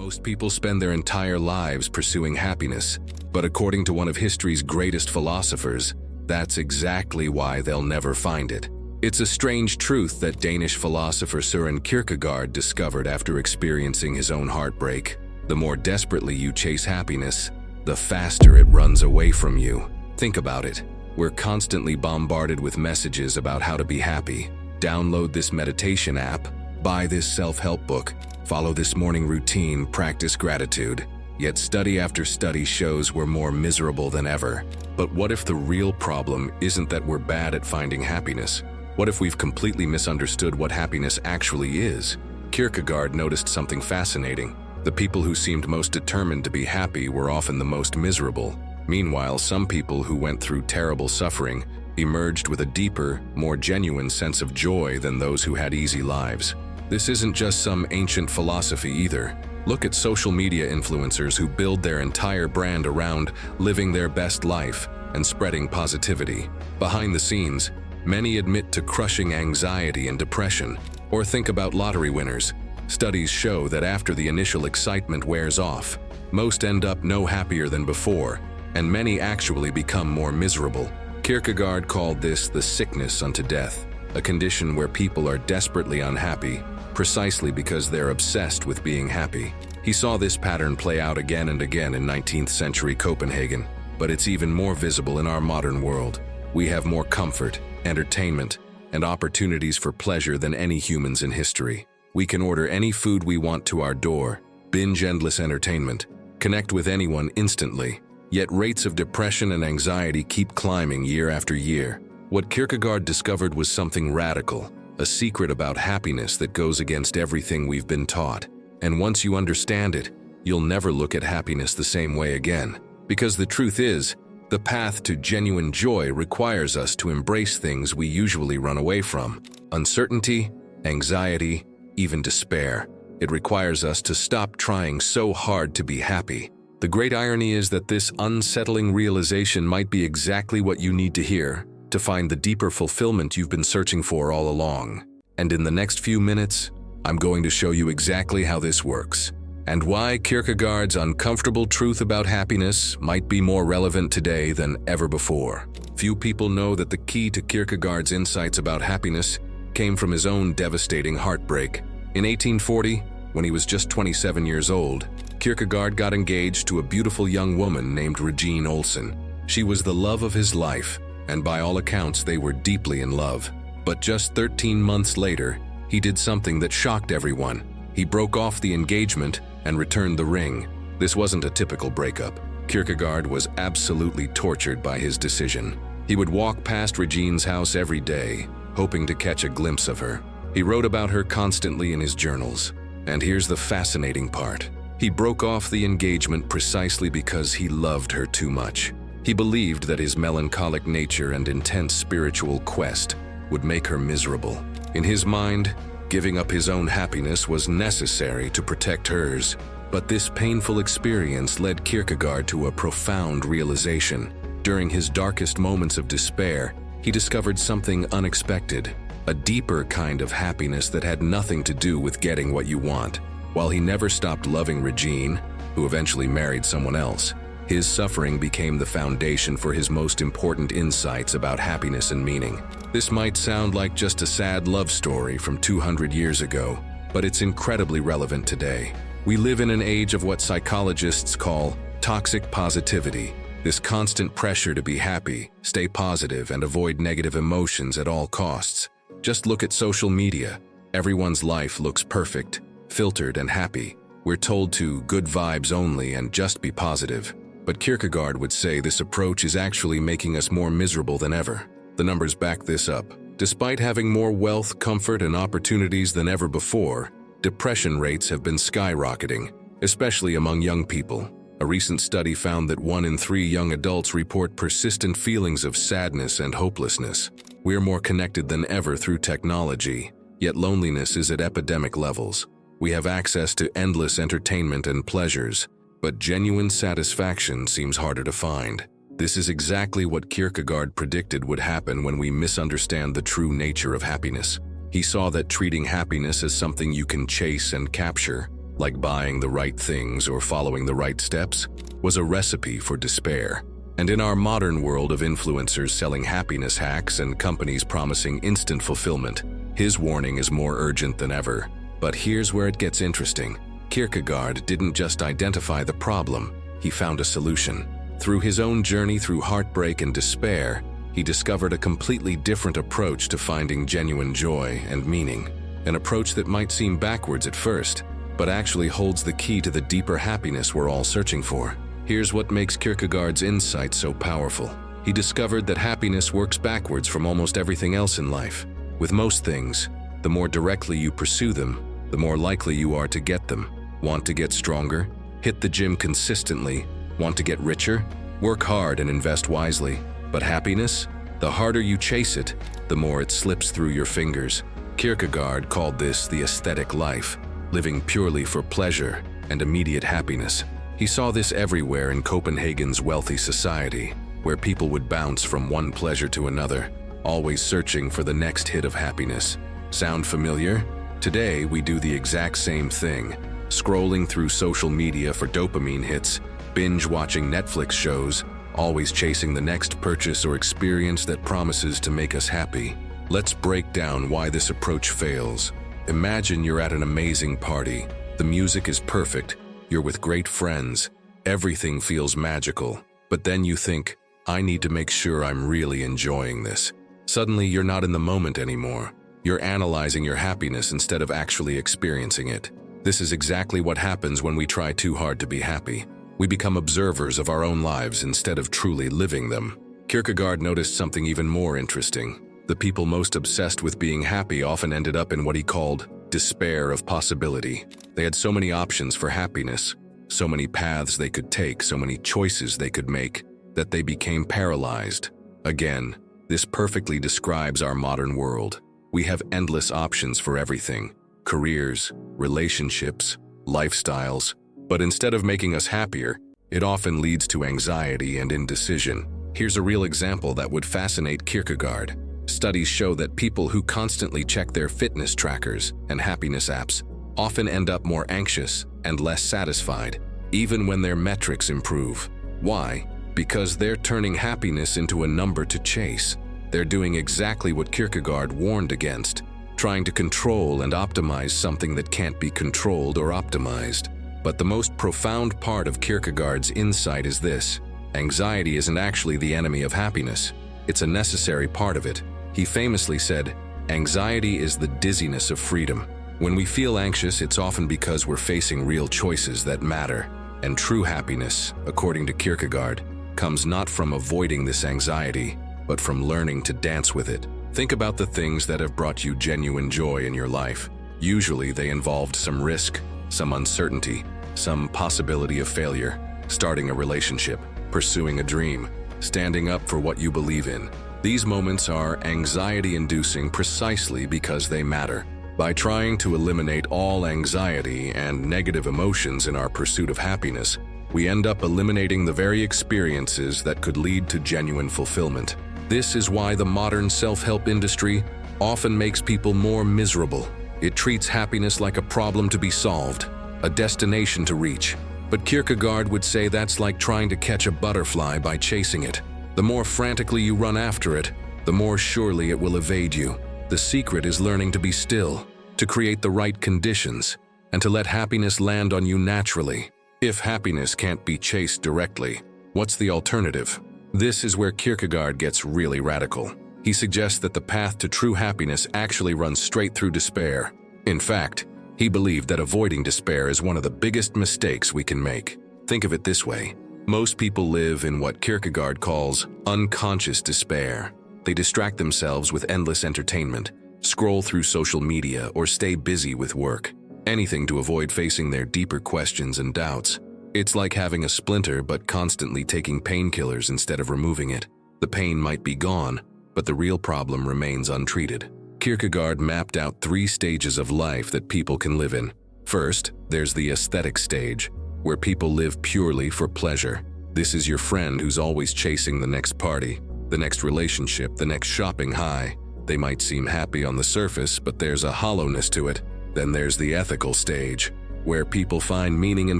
Most people spend their entire lives pursuing happiness, but according to one of history's greatest philosophers, that's exactly why they'll never find it. It's a strange truth that Danish philosopher Søren Kierkegaard discovered after experiencing his own heartbreak. The more desperately you chase happiness, the faster it runs away from you. Think about it. We're constantly bombarded with messages about how to be happy. Download this meditation app, buy this self-help book, follow this morning routine, practice gratitude. Yet study after study shows we're more miserable than ever. But what if the real problem isn't that we're bad at finding happiness? What if we've completely misunderstood what happiness actually is? Kierkegaard noticed something fascinating. The people who seemed most determined to be happy were often the most miserable. Meanwhile, some people who went through terrible suffering emerged with a deeper, more genuine sense of joy than those who had easy lives. This isn't just some ancient philosophy either. Look at social media influencers who build their entire brand around living their best life and spreading positivity. Behind the scenes, many admit to crushing anxiety and depression. Or think about lottery winners. Studies show that after the initial excitement wears off, most end up no happier than before, and many actually become more miserable. Kierkegaard called this the sickness unto death, a condition where people are desperately unhappy, precisely because they're obsessed with being happy. He saw this pattern play out again and again in 19th century Copenhagen, but it's even more visible in our modern world. We have more comfort, entertainment, and opportunities for pleasure than any humans in history. We can order any food we want to our door, binge endless entertainment, connect with anyone instantly. Yet rates of depression and anxiety keep climbing year after year. What Kierkegaard discovered was something radical, a secret about happiness that goes against everything we've been taught. And once you understand it, you'll never look at happiness the same way again. Because the truth is, the path to genuine joy requires us to embrace things we usually run away from. Uncertainty, anxiety, even despair. It requires us to stop trying so hard to be happy. The great irony is that this unsettling realization might be exactly what you need to hear to find the deeper fulfillment you've been searching for all along. And in the next few minutes, I'm going to show you exactly how this works, and why Kierkegaard's uncomfortable truth about happiness might be more relevant today than ever before. Few people know that the key to Kierkegaard's insights about happiness came from his own devastating heartbreak. In 1840, when he was just 27 years old, Kierkegaard got engaged to a beautiful young woman named Regine Olsen. She was the love of his life, and by all accounts they were deeply in love. But just 13 months later, he did something that shocked everyone. He broke off the engagement and returned the ring. This wasn't a typical breakup. Kierkegaard was absolutely tortured by his decision. He would walk past Regine's house every day, hoping to catch a glimpse of her. He wrote about her constantly in his journals. And here's the fascinating part. He broke off the engagement precisely because he loved her too much. He believed that his melancholic nature and intense spiritual quest would make her miserable. In his mind, giving up his own happiness was necessary to protect hers. But this painful experience led Kierkegaard to a profound realization. During his darkest moments of despair, he discovered something unexpected, a deeper kind of happiness that had nothing to do with getting what you want. While he never stopped loving Regine, who eventually married someone else, his suffering became the foundation for his most important insights about happiness and meaning. This might sound like just a sad love story from 200 years ago, but it's incredibly relevant today. We live in an age of what psychologists call toxic positivity, this constant pressure to be happy, stay positive, and avoid negative emotions at all costs. Just look at social media. Everyone's life looks perfect, filtered, and happy. We're told to good vibes only and just be positive. But Kierkegaard would say this approach is actually making us more miserable than ever. The numbers back this up. Despite having more wealth, comfort, and opportunities than ever before, depression rates have been skyrocketing, especially among young people. A recent study found that 1 in 3 young adults report persistent feelings of sadness and hopelessness. We're more connected than ever through technology, yet loneliness is at epidemic levels. We have access to endless entertainment and pleasures, but genuine satisfaction seems harder to find. This is exactly what Kierkegaard predicted would happen when we misunderstand the true nature of happiness. He saw that treating happiness as something you can chase and capture like buying the right things or following the right steps, was a recipe for despair. And in our modern world of influencers selling happiness hacks and companies promising instant fulfillment, his warning is more urgent than ever. But here's where it gets interesting. Kierkegaard didn't just identify the problem, he found a solution. Through his own journey through heartbreak and despair, he discovered a completely different approach to finding genuine joy and meaning. An approach that might seem backwards at first, but actually holds the key to the deeper happiness we're all searching for. Here's what makes Kierkegaard's insight so powerful. He discovered that happiness works backwards from almost everything else in life. With most things, the more directly you pursue them, the more likely you are to get them. Want to get stronger? Hit the gym consistently. Want to get richer? Work hard and invest wisely. But happiness? The harder you chase it, the more it slips through your fingers. Kierkegaard called this the aesthetic life, living purely for pleasure and immediate happiness. He saw this everywhere in Copenhagen's wealthy society, where people would bounce from one pleasure to another, always searching for the next hit of happiness. Sound familiar? Today, we do the exact same thing, scrolling through social media for dopamine hits, binge-watching Netflix shows, always chasing the next purchase or experience that promises to make us happy. Let's break down why this approach fails. Imagine you're at an amazing party. The music is perfect, you're with great friends, everything feels magical. But then you think, I need to make sure I'm really enjoying this. Suddenly, you're not in the moment anymore. You're analyzing your happiness instead of actually experiencing it. This is exactly what happens when we try too hard to be happy. We become observers of our own lives instead of truly living them. Kierkegaard noticed something even more interesting. The people most obsessed with being happy often ended up in what he called despair of possibility. They had so many options for happiness, so many paths they could take, so many choices they could make, that they became paralyzed. Again, this perfectly describes our modern world. We have endless options for everything: careers, relationships, lifestyles. But instead of making us happier, it often leads to anxiety and indecision. Here's a real example that would fascinate Kierkegaard. Studies show that people who constantly check their fitness trackers and happiness apps often end up more anxious and less satisfied, even when their metrics improve. Why? Because they're turning happiness into a number to chase. They're doing exactly what Kierkegaard warned against, trying to control and optimize something that can't be controlled or optimized. But the most profound part of Kierkegaard's insight is this: anxiety isn't actually the enemy of happiness. It's a necessary part of it. He famously said, "Anxiety is the dizziness of freedom." When we feel anxious, it's often because we're facing real choices that matter. And true happiness, according to Kierkegaard, comes not from avoiding this anxiety, but from learning to dance with it. Think about the things that have brought you genuine joy in your life. Usually they involved some risk, some uncertainty, some possibility of failure, starting a relationship, pursuing a dream, standing up for what you believe in. These moments are anxiety-inducing precisely because they matter. By trying to eliminate all anxiety and negative emotions in our pursuit of happiness, we end up eliminating the very experiences that could lead to genuine fulfillment. This is why the modern self-help industry often makes people more miserable. It treats happiness like a problem to be solved, a destination to reach. But Kierkegaard would say that's like trying to catch a butterfly by chasing it. The more frantically you run after it, the more surely it will evade you. The secret is learning to be still, to create the right conditions, and to let happiness land on you naturally. If happiness can't be chased directly, what's the alternative? This is where Kierkegaard gets really radical. He suggests that the path to true happiness actually runs straight through despair. In fact, he believed that avoiding despair is one of the biggest mistakes we can make. Think of it this way. Most people live in what Kierkegaard calls unconscious despair. They distract themselves with endless entertainment, scroll through social media, or stay busy with work. Anything to avoid facing their deeper questions and doubts. It's like having a splinter but constantly taking painkillers instead of removing it. The pain might be gone, but the real problem remains untreated. Kierkegaard mapped out 3 stages of life that people can live in. First, there's the aesthetic stage, where people live purely for pleasure. This is your friend who's always chasing the next party, the next relationship, the next shopping high. They might seem happy on the surface, but there's a hollowness to it. Then there's the ethical stage, where people find meaning in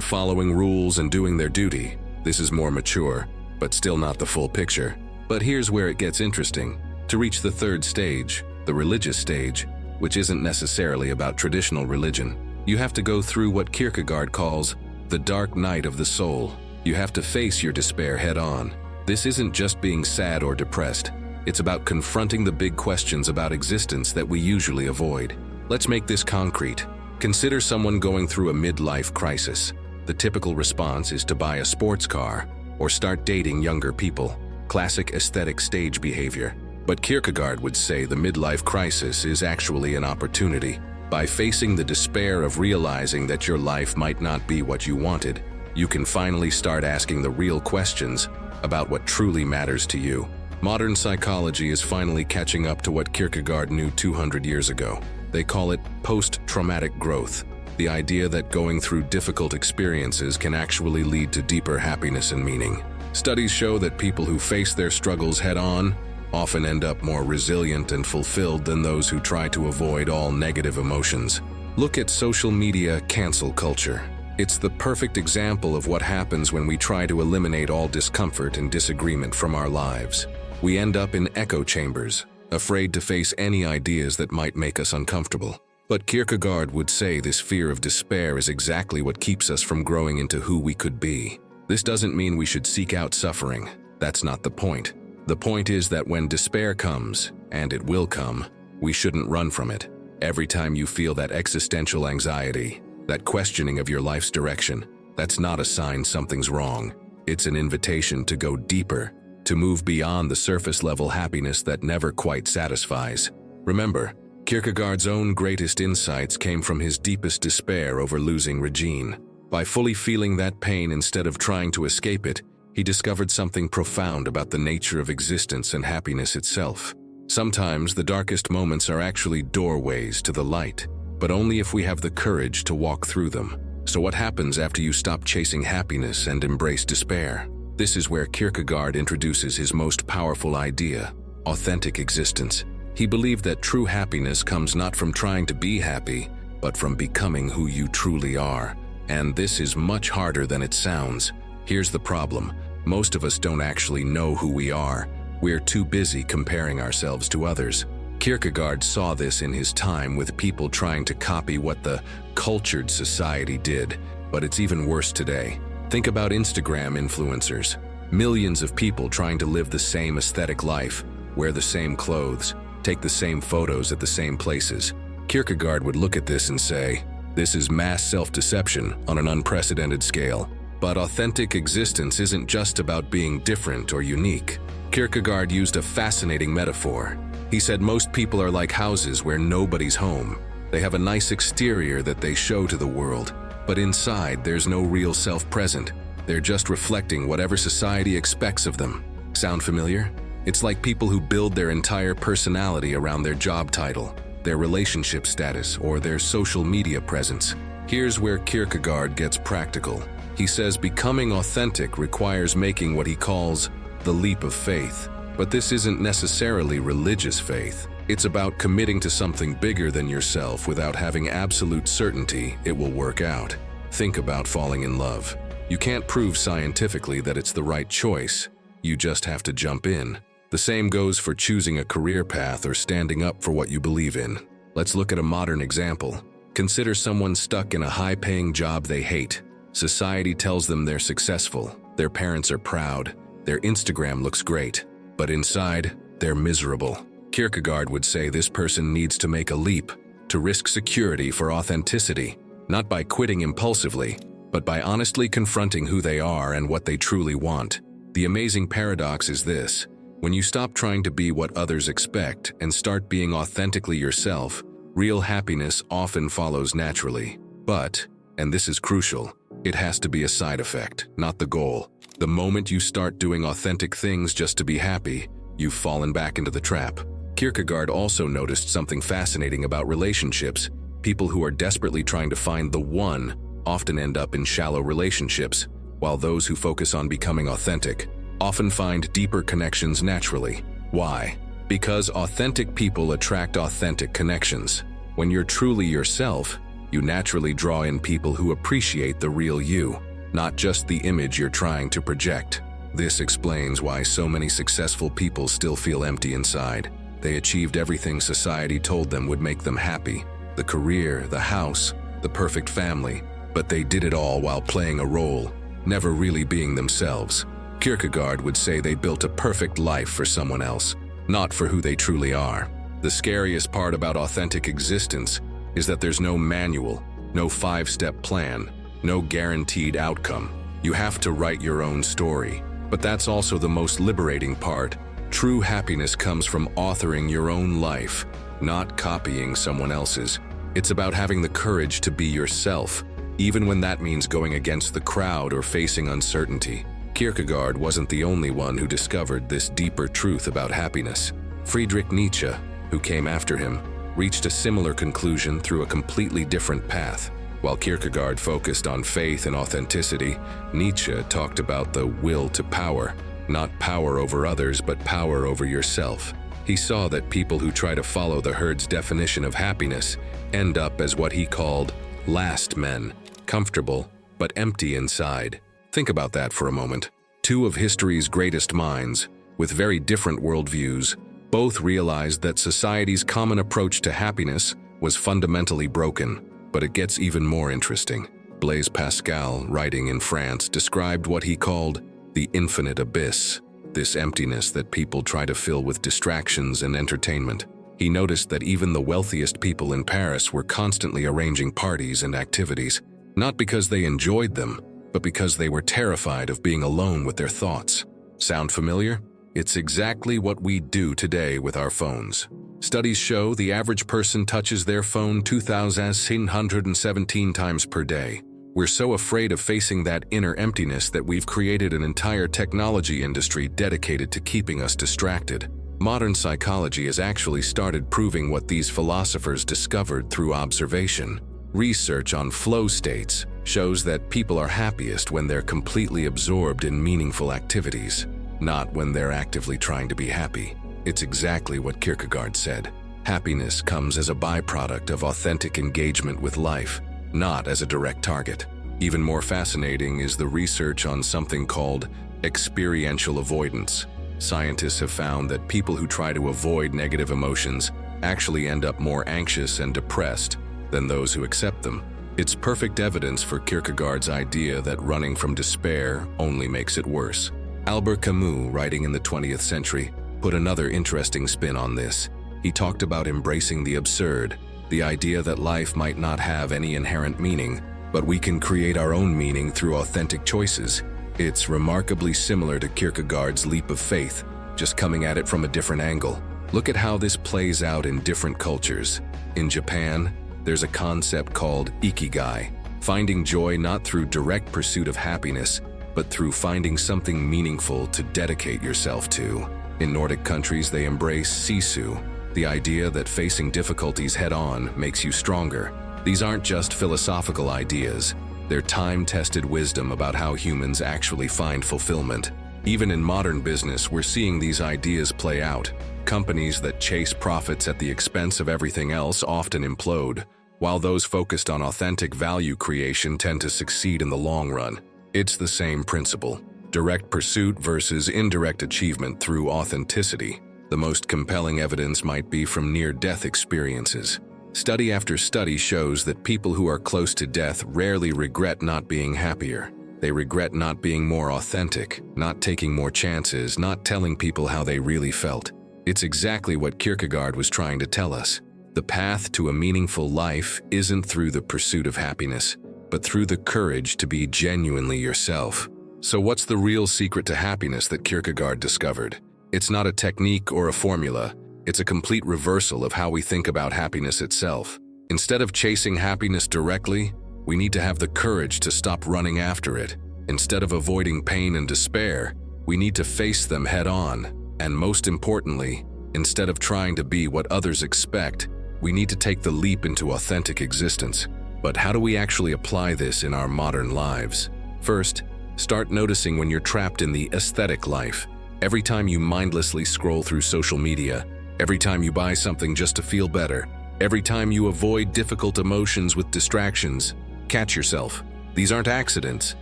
following rules and doing their duty. This is more mature, but still not the full picture. But here's where it gets interesting. To reach the third stage, the religious stage, which isn't necessarily about traditional religion, you have to go through what Kierkegaard calls the dark night of the soul. You have to face your despair head-on. This isn't just being sad or depressed. It's about confronting the big questions about existence that we usually avoid. Let's make this concrete. Consider someone going through a midlife crisis. The typical response is to buy a sports car or start dating younger people. Classic aesthetic stage behavior. But Kierkegaard would say the midlife crisis is actually an opportunity. By facing the despair of realizing that your life might not be what you wanted, you can finally start asking the real questions about what truly matters to you. Modern psychology is finally catching up to what Kierkegaard knew 200 years ago. They call it post-traumatic growth, the idea that going through difficult experiences can actually lead to deeper happiness and meaning. Studies show that people who face their struggles head-on often end up more resilient and fulfilled than those who try to avoid all negative emotions. Look at social media cancel culture. It's the perfect example of what happens when we try to eliminate all discomfort and disagreement from our lives. We end up in echo chambers, afraid to face any ideas that might make us uncomfortable. But Kierkegaard would say this fear of despair is exactly what keeps us from growing into who we could be. This doesn't mean we should seek out suffering. That's not the point. The point is that when despair comes, and it will come, we shouldn't run from it. Every time you feel that existential anxiety, that questioning of your life's direction, that's not a sign something's wrong. It's an invitation to go deeper, to move beyond the surface-level happiness that never quite satisfies. Remember, Kierkegaard's own greatest insights came from his deepest despair over losing Regine. By fully feeling that pain instead of trying to escape it, he discovered something profound about the nature of existence and happiness itself. Sometimes the darkest moments are actually doorways to the light, but only if we have the courage to walk through them. So what happens after you stop chasing happiness and embrace despair? This is where Kierkegaard introduces his most powerful idea, authentic existence. He believed that true happiness comes not from trying to be happy, but from becoming who you truly are. And this is much harder than it sounds. Here's the problem. Most of us don't actually know who we are. We're too busy comparing ourselves to others. Kierkegaard saw this in his time with people trying to copy what the cultured society did, but it's even worse today. Think about Instagram influencers. Millions of people trying to live the same aesthetic life, wear the same clothes, take the same photos at the same places. Kierkegaard would look at this and say, this is mass self-deception on an unprecedented scale. But authentic existence isn't just about being different or unique. Kierkegaard used a fascinating metaphor. He said most people are like houses where nobody's home. They have a nice exterior that they show to the world, but inside there's no real self present. They're just reflecting whatever society expects of them. Sound familiar? It's like people who build their entire personality around their job title, their relationship status, or their social media presence. Here's where Kierkegaard gets practical. He says becoming authentic requires making what he calls the leap of faith. But this isn't necessarily religious faith. It's about committing to something bigger than yourself without having absolute certainty it will work out. Think about falling in love. You can't prove scientifically that it's the right choice. You just have to jump in. The same goes for choosing a career path or standing up for what you believe in. Let's look at a modern example. Consider someone stuck in a high-paying job they hate. Society tells them they're successful, their parents are proud, their Instagram looks great, but inside, they're miserable. Kierkegaard would say this person needs to make a leap, to risk security for authenticity, not by quitting impulsively, but by honestly confronting who they are and what they truly want. The amazing paradox is this: when you stop trying to be what others expect and start being authentically yourself, real happiness often follows naturally. But, and this is crucial, it has to be a side effect, not the goal. The moment you start doing authentic things just to be happy, you've fallen back into the trap. Kierkegaard also noticed something fascinating about relationships. People who are desperately trying to find the one often end up in shallow relationships, while those who focus on becoming authentic often find deeper connections naturally. Why? Because authentic people attract authentic connections. When you're truly yourself, You naturally draw in people who appreciate the real you, not just the image you're trying to project. This explains why so many successful people still feel empty inside. They achieved everything society told them would make them happy: the career, the house, the perfect family, but they did it all while playing a role, never really being themselves. Kierkegaard would say they built a perfect life for someone else, not for who they truly are. The scariest part about authentic existence is that there's no manual, no 5-step plan, no guaranteed outcome. You have to write your own story. But that's also the most liberating part. True happiness comes from authoring your own life, not copying someone else's. It's about having the courage to be yourself, even when that means going against the crowd or facing uncertainty. Kierkegaard wasn't the only one who discovered this deeper truth about happiness. Friedrich Nietzsche, who came after him, reached a similar conclusion through a completely different path. While Kierkegaard focused on faith and authenticity, Nietzsche talked about the will to power, not power over others, but power over yourself. He saw that people who try to follow the herd's definition of happiness end up as what he called last men, comfortable but empty inside. Think about that for a moment. Two of history's greatest minds, with very different worldviews, both realized that society's common approach to happiness was fundamentally broken. But it gets even more interesting. Blaise Pascal, writing in France, described what he called the infinite abyss, this emptiness that people try to fill with distractions and entertainment. He noticed that even the wealthiest people in Paris were constantly arranging parties and activities, not because they enjoyed them, but because they were terrified of being alone with their thoughts. Sound familiar? It's exactly what we do today with our phones. Studies show the average person touches their phone 2,717 times per day. We're so afraid of facing that inner emptiness that we've created an entire technology industry dedicated to keeping us distracted. Modern psychology has actually started proving what these philosophers discovered through observation. Research on flow states shows that people are happiest when they're completely absorbed in meaningful activities, not when they're actively trying to be happy. It's exactly what Kierkegaard said. Happiness comes as a byproduct of authentic engagement with life, not as a direct target. Even more fascinating is the research on something called experiential avoidance. Scientists have found that people who try to avoid negative emotions actually end up more anxious and depressed than those who accept them. It's perfect evidence for Kierkegaard's idea that running from despair only makes it worse. Albert Camus, writing in the 20th century, put another interesting spin on this. He talked about embracing the absurd, the idea that life might not have any inherent meaning, but we can create our own meaning through authentic choices. It's remarkably similar to Kierkegaard's leap of faith, just coming at it from a different angle. Look at how this plays out in different cultures. In Japan, there's a concept called ikigai, finding joy not through direct pursuit of happiness, but through finding something meaningful to dedicate yourself to. In Nordic countries, they embrace sisu, the idea that facing difficulties head-on makes you stronger. These aren't just philosophical ideas. They're time-tested wisdom about how humans actually find fulfillment. Even in modern business, we're seeing these ideas play out. Companies that chase profits at the expense of everything else often implode, while those focused on authentic value creation tend to succeed in the long run. It's the same principle. Direct pursuit versus indirect achievement through authenticity. The most compelling evidence might be from near-death experiences. Study after study shows that people who are close to death rarely regret not being happier. They regret not being more authentic, not taking more chances, not telling people how they really felt. It's exactly what Kierkegaard was trying to tell us. The path to a meaningful life isn't through the pursuit of happiness, but through the courage to be genuinely yourself. So what's the real secret to happiness that Kierkegaard discovered? It's not a technique or a formula. It's a complete reversal of how we think about happiness itself. Instead of chasing happiness directly, we need to have the courage to stop running after it. Instead of avoiding pain and despair, we need to face them head-on. And most importantly, instead of trying to be what others expect, we need to take the leap into authentic existence. But how do we actually apply this in our modern lives? First, start noticing when you're trapped in the aesthetic life. Every time you mindlessly scroll through social media, every time you buy something just to feel better, Every time you avoid difficult emotions with distractions, catch yourself. These aren't accidents.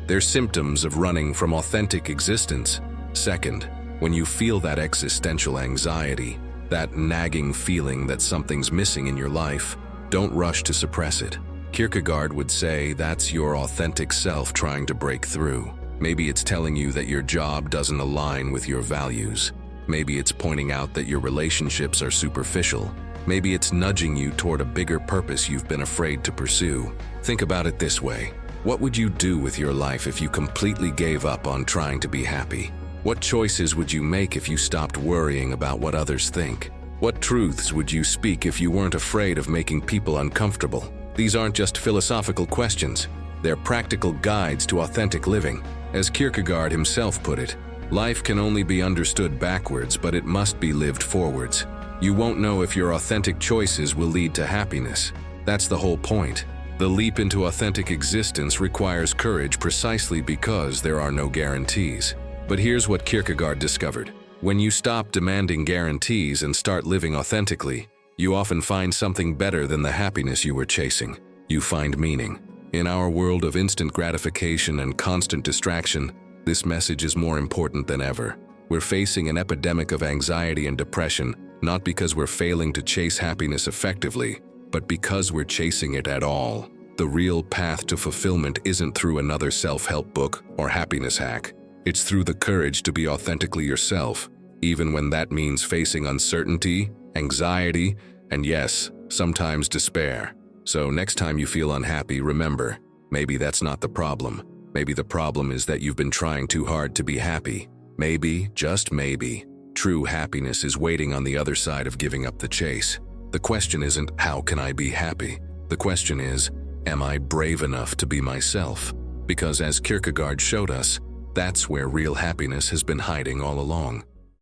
They're symptoms of running from authentic existence. Second, when you feel that existential anxiety, that nagging feeling that something's missing in your life, don't rush to suppress it. Kierkegaard would say that's your authentic self trying to break through. Maybe it's telling you that your job doesn't align with your values. Maybe it's pointing out that your relationships are superficial. Maybe it's nudging you toward a bigger purpose you've been afraid to pursue. Think about it this way. What would you do with your life if you completely gave up on trying to be happy? What choices would you make if you stopped worrying about what others think? What truths would you speak if you weren't afraid of making people uncomfortable? These aren't just philosophical questions. They're practical guides to authentic living. As Kierkegaard himself put it, life can only be understood backwards, but it must be lived forwards. You won't know if your authentic choices will lead to happiness. That's the whole point. The leap into authentic existence requires courage precisely because there are no guarantees. But here's what Kierkegaard discovered. When you stop demanding guarantees and start living authentically, you often find something better than the happiness you were chasing. You find meaning. In our world of instant gratification and constant distraction, this message is more important than ever. We're facing an epidemic of anxiety and depression, not because we're failing to chase happiness effectively, but because we're chasing it at all. The real path to fulfillment isn't through another self-help book or happiness hack. It's through the courage to be authentically yourself, even when that means facing uncertainty, anxiety, and yes, sometimes despair. So next time you feel unhappy, remember, maybe that's not the problem. Maybe the problem is that you've been trying too hard to be happy. Maybe, just maybe, true happiness is waiting on the other side of giving up the chase. The question isn't, how can I be happy? The question is, am I brave enough to be myself? Because as Kierkegaard showed us, that's where real happiness has been hiding all along.